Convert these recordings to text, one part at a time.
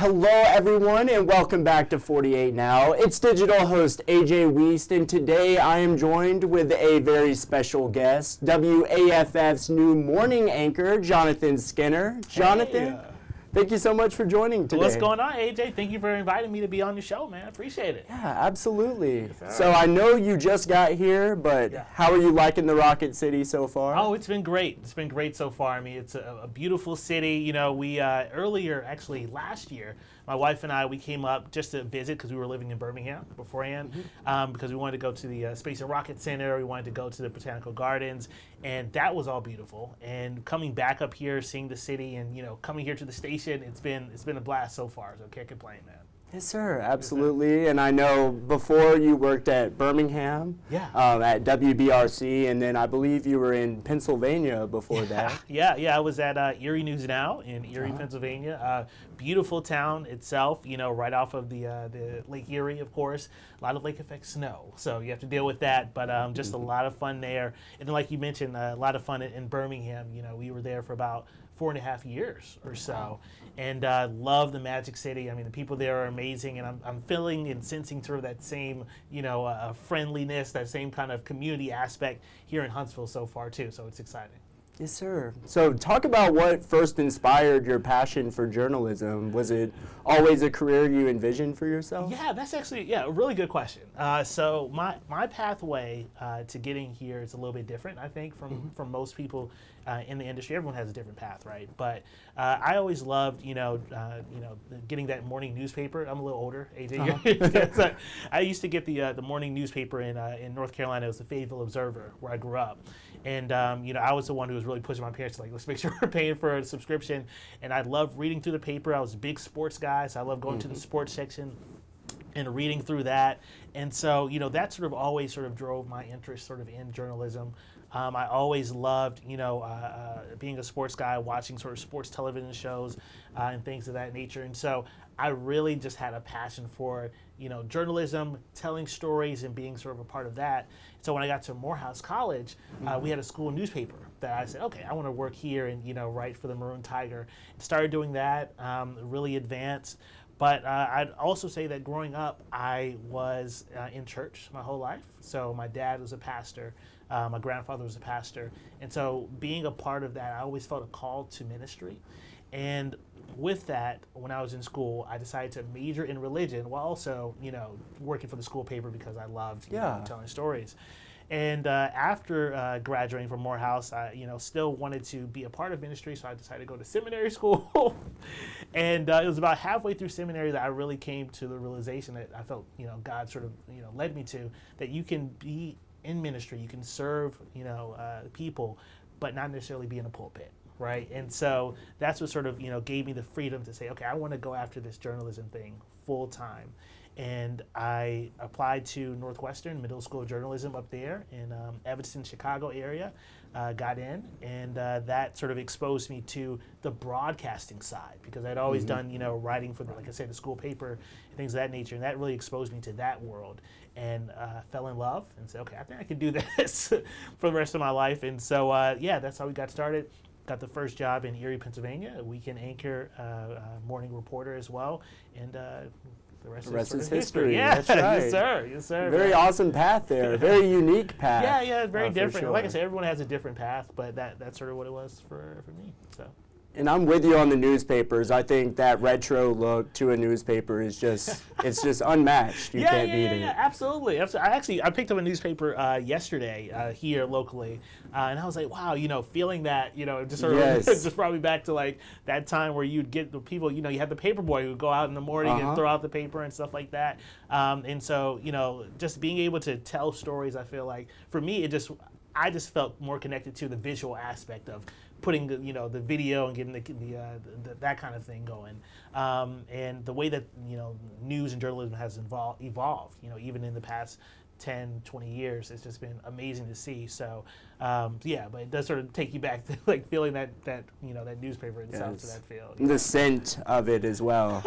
Hello, everyone, and welcome back to 48 Now. It's digital host AJ Wiest, and today I am joined with a very special guest, WAFF's new morning anchor, Jonathan Skinner. Jonathan, thank you so much for joining today. What's going on, AJ? Thank you for inviting me to be on your show, man. Appreciate it. Yeah, absolutely. Yes, so I know you just got here, but how are you liking the Rocket City so far? Oh, it's been great. It's been great so far. I mean, it's a beautiful city. You know, we earlier, actually last year, my wife and I, we came up just to visit because we were living in Birmingham beforehand, because we wanted to go to the Space and Rocket Center. We wanted to go to the Botanical Gardens, and that was all beautiful. And coming back up here, seeing the city, and coming here to the station, it's been a blast so far. So can't complain, man. Yes, sir. Absolutely. And I know before you worked at Birmingham, at WBRC, and then I believe you were in Pennsylvania before that. Yeah. I was at Erie News Now in Erie, Pennsylvania. Beautiful town itself, right off of the Lake Erie, of course. A lot of lake effect snow, so you have to deal with that. But just a lot of fun there. And then, like you mentioned, a lot of fun in Birmingham. We were there for about 4.5 years or so, and love the Magic City. I mean, the people there are amazing, and I'm feeling and sensing sort of that same, friendliness, that same kind of community aspect here in Huntsville so far too. So it's exciting. Yes, sir. So talk about what first inspired your passion for journalism. Was it always a career you envisioned for yourself? Yeah, that's actually a really good question. So my pathway to getting here is a little bit different, I think, from most people in the industry. Everyone has a different path, right? But I always loved, getting that morning newspaper. I'm a little older, AJ. So I used to get the morning newspaper in North Carolina. It was the Fayetteville Observer, where I grew up. And, I was the one who was really pushing my parents to, let's make sure we're paying for a subscription. And I loved reading through the paper. I was a big sports guy, so I loved going to the sports section and reading through that. And so, that sort of always sort of drove my interest sort of in journalism. I always loved, being a sports guy, watching sort of sports television shows and things of that nature. And so I really just had a passion for, journalism, telling stories, and being sort of a part of that. So when I got to Morehouse College, we had a school newspaper that I said, okay, I want to work here and, write for the Maroon Tiger. Started doing that, really advanced. But I'd also say that growing up, I was in church my whole life. So my dad was a pastor. My grandfather was a pastor. And so being a part of that, I always felt a call to ministry. And with that, when I was in school, I decided to major in religion while also, working for the school paper because I loved telling stories. And after graduating from Morehouse, I still wanted to be a part of ministry, so I decided to go to seminary school. And it was about halfway through seminary that I really came to the realization that I felt, God sort of, led me to, that you can be in ministry, you can serve, people, but not necessarily be in a pulpit. Right. And so that's what sort of, gave me the freedom to say, okay, I want to go after this journalism thing full time. And I applied to Northwestern Middle School of Journalism up there in Evanston, Chicago area, got in, and that sort of exposed me to the broadcasting side because I'd always done, writing for, like I said, the school paper and things of that nature, and that really exposed me to that world and fell in love and said, okay, I think I can do this for the rest of my life. And so, that's how we got started. Got the first job in Erie, Pennsylvania, a weekend anchor, morning reporter as well, and the rest is history. Yeah, that's right. Yes, sir. Very awesome path there. Very unique path. Yeah, very different. Sure. Like I said, everyone has a different path, but that's sort of what it was for me. So. And I'm with you on the newspapers. I think that retro look to a newspaper is just, it's just unmatched. You can't beat it. Yeah, absolutely. I picked up a newspaper yesterday here locally, and I was like, wow, feeling that, just sort of just brought me back to like that time where you'd get the people, you had the paper boy who would go out in the morning and throw out the paper and stuff like that. And so, just being able to tell stories, I feel like for me, I just felt more connected to the visual aspect of putting the video and getting the that kind of thing going, and the way that news and journalism has evolved even in the past 10, 20 years. It's just been amazing to see. So, yeah, but it does sort of take you back to like feeling that that newspaper itself to that field. The scent of it as well.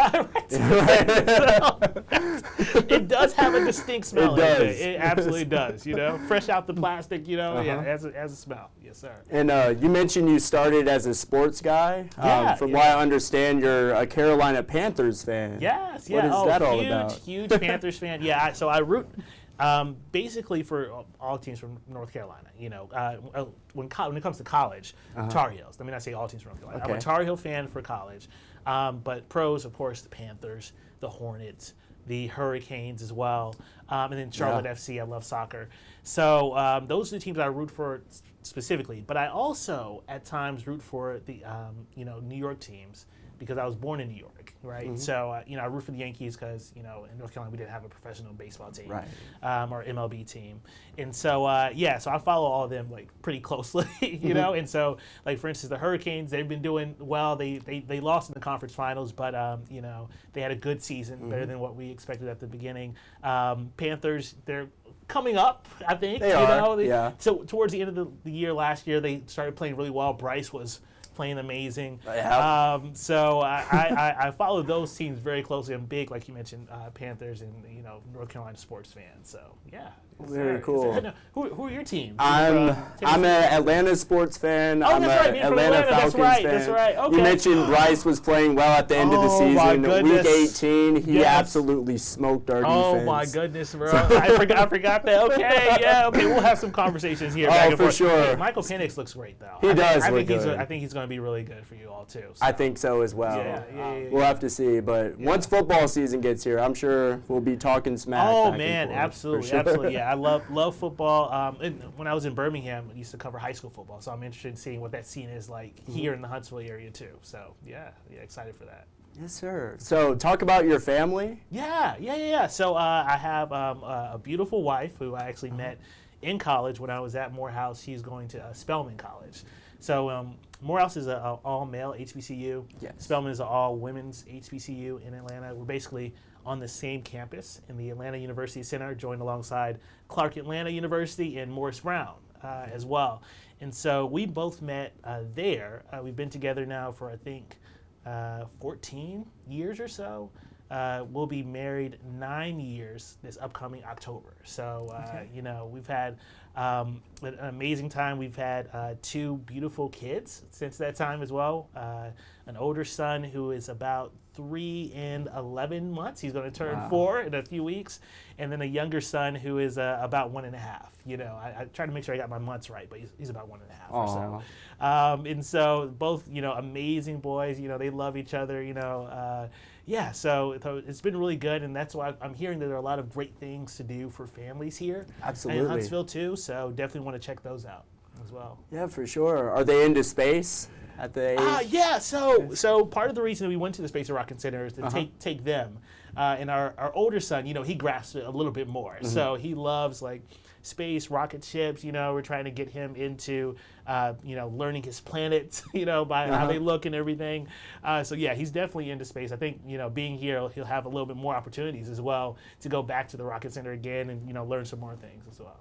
It does have a distinct smell. It does. It absolutely does. Fresh out the plastic. Yeah, it has a smell. Yes, sir. And you mentioned you started as a sports guy. From what I understand, you're a Carolina Panthers fan. Yes. What is that all huge, about? Huge Panthers fan. Yeah. So I root basically for all teams from North Carolina. When it comes to college, Tar Heels. I mean, I say all teams from North Carolina. Okay. I'm a Tar Heel fan for college, but pros, of course, the Panthers, the Hornets, the Hurricanes as well, and then Charlotte FC. I love soccer. So those are the teams I root for specifically. But I also at times root for the New York teams because I was born in New York, right? Mm-hmm. So I root for the Yankees because in North Carolina we didn't have a professional baseball team, right. Or MLB team, and so so I follow all of them like pretty closely, And so like for instance the Hurricanes, they've been doing well. They lost in the conference finals, but they had a good season, better than what we expected at the beginning. Panthers, they're coming up, I think. They are. So towards the end of the year last year, they started playing really well. Bryce was playing amazing. So I follow those teams very closely. I'm big, like you mentioned, Panthers and North Carolina sports fan. So yeah. Very cool. Who are your teams? I'm an Atlanta sports fan. Oh, I'm that's right. an Atlanta Falcons fan. That's right. Okay. You mentioned Bryce was playing well at the end of the season. My goodness. Week 18, he absolutely smoked our defense. Oh my goodness, bro! I forgot that. Okay, okay. We'll have some conversations here. Back and for forth. sure. Hey, Michael Penix looks great though. He does I look think good. I think he's going to be really good for you all too. So. I think so as well. Yeah. We'll have to see, but once football season gets here, I'm sure we'll be talking smack. Oh back man, and forth, absolutely, sure. absolutely. Yeah, I love football. And when I was in Birmingham, I used to cover high school football, so I'm interested in seeing what that scene is like here in the Huntsville area too. So yeah, excited for that. Yes, sir. So talk about your family. Yeah. So I have a beautiful wife who I actually met in college when I was at Morehouse. She's going to Spelman College. So Morehouse is an all-male HBCU. Yes. Spelman is an all-women's HBCU in Atlanta. We're basically on the same campus in the Atlanta University Center, joined alongside Clark Atlanta University and Morris Brown as well. And so we both met there. We've been together now for, I think, 14 years or so. We'll be married 9 years this upcoming October. So, we've had an amazing time. We've had 2 beautiful kids since that time as well. An older son who is about 3 and 11 months. He's going to turn 4 in a few weeks. And then a younger son who is about 1.5. I try to make sure I got my months right, but he's about 1.5 or so. And so both, amazing boys. They love each other. So it's been really good, and that's why I'm hearing that there are a lot of great things to do for families here Absolutely. in Huntsville too. So definitely want to check those out as well. Yeah, for sure. Are they into space at the age? Yeah. So part of the reason we went to the Space and Rocket Center is to take them. And our older son, he grasps it a little bit more. So he loves like space, rocket ships. We're trying to get him into, learning his planets, by how they look and everything. So yeah, he's definitely into space. I think, being here, he'll have a little bit more opportunities as well to go back to the Rocket Center again and, learn some more things as well.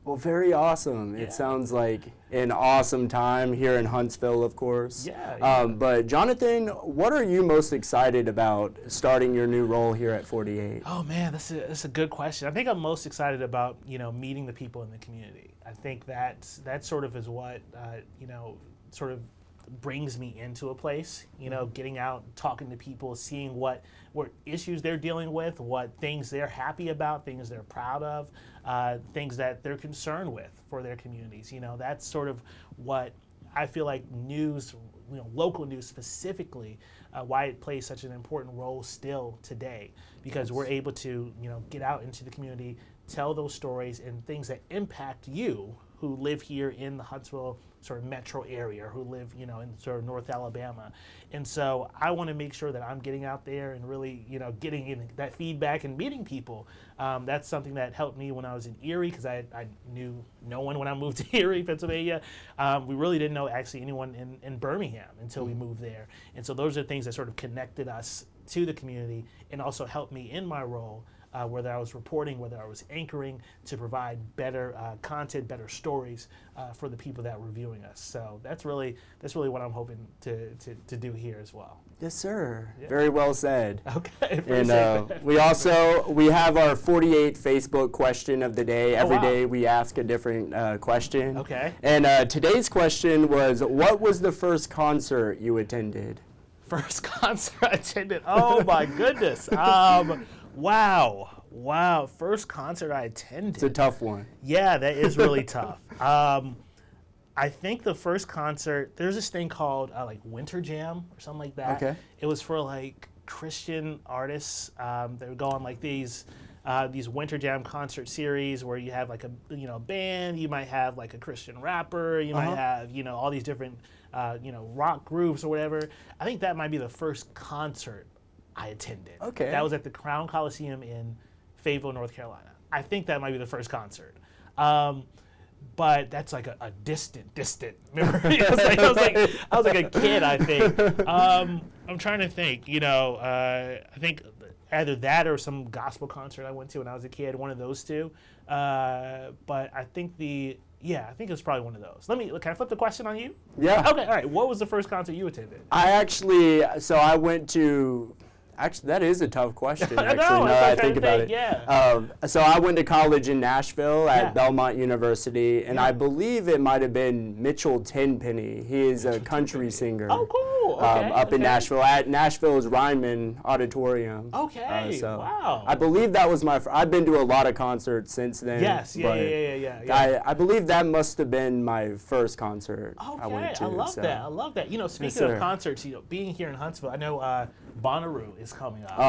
Well, very awesome. It sounds like an awesome time here in Huntsville, of course. Yeah. But Jonathan, what are you most excited about starting your new role here at 48? Oh man, that's a good question. I think I'm most excited about meeting the people in the community. I think that sort of is what sort of brings me into a place. Getting out, talking to people, seeing what issues they're dealing with, what things they're happy about, things they're proud of, things that they're concerned with for their communities. That's sort of what I feel like news, local news specifically, why it plays such an important role still today, because we're able to, get out into the community, tell those stories and things that impact you who live here in the Huntsville sort of metro area, who live, in sort of North Alabama. And so I want to make sure that I'm getting out there and really, getting in that feedback and meeting people. That's something that helped me when I was in Erie, because I knew no one when I moved to Erie, Pennsylvania. We really didn't know actually anyone in Birmingham until we moved there. And so those are things that sort of connected us to the community and also helped me in my role, whether I was reporting, whether I was anchoring, to provide better content, better stories for the people that were viewing us. So that's really what I'm hoping to do here as well. Yes, sir. Yeah. Very well said. Okay. And we have our 48 Facebook question of the day. Every day we ask a different question. Okay. And today's question was, what was the first concert you attended? First concert I attended. Oh my goodness. Wow. First concert I attended. It's a tough one. Yeah, that is really tough. I think the first concert, there's this thing called like Winter Jam or something like that. Okay. It was for like Christian artists. They would go on like these Winter Jam concert series where you have like a band, you might have like a Christian rapper, you might have all these different rock groups or whatever. I think that might be the first concert I attended. Okay. That was at the Crown Coliseum in Fayetteville, North Carolina. I think that might be the first concert. But that's like a distant memory. I was like a kid, I think. I'm trying to think. I think either that or some gospel concert I went to when I was a kid, one of those two. But I think it was probably one of those. Can I flip the question on you? Yeah. Okay, all right. What was the first concert you attended? I went to. Actually, that is a tough question, actually, now that I think about it. Yeah. So I went to college in Nashville at Yeah. Belmont University, and Yeah. I believe it might have been Mitchell Tenpenny. He is a country singer. Oh, cool. Okay. Up in Nashville, at Nashville's Ryman Auditorium. Okay. Wow. I believe that was I've been to a lot of concerts since then. Yes. Yeah. I believe that must have been my first concert I went to. I love that. Speaking of concerts, being here in Huntsville, I know Bonnaroo is coming up,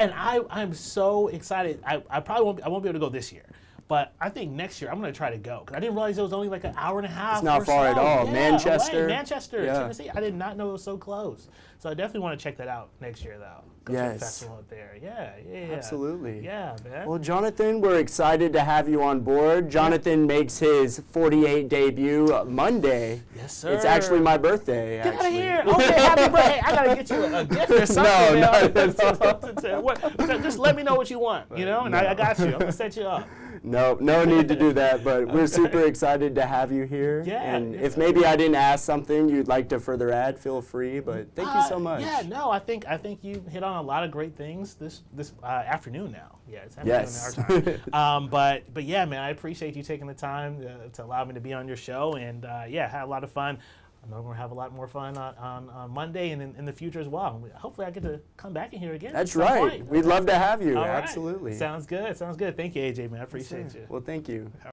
and I'm so excited. I won't be able to go this year, but I think next year I'm going to try to go because I didn't realize it was only like an hour and a half. It's not or far so. at all. Yeah, Manchester, Tennessee. I did not know it was so close. So I definitely want to check that out next year, though. Go to the festival up there. Yeah. Absolutely. Yeah, man. Well, Jonathan, we're excited to have you on board. Jonathan makes his 48 debut Monday. Yes, sir. It's actually my birthday. Get out of here. Okay, happy birthday. I got to get you a gift or something. No. Just let me know what you want, and I got you. I'm going to set you up. No need to do that, but we're super excited to have you here. Yeah. And if maybe I didn't ask something you'd like to further add, feel free, but thank you so much. Yeah, no, I think you hit on a lot of great things this afternoon now. Yeah, it's afternoon in our time. But yeah, man, I appreciate you taking the time to allow me to be on your show, and had a lot of fun. I know we're going to have a lot more fun on Monday and in the future as well. Hopefully I get to come back in here again. That's right. Point. We'd love to have you. All right. Absolutely. Sounds good. Thank you, AJ, man. I appreciate you. Well, thank you.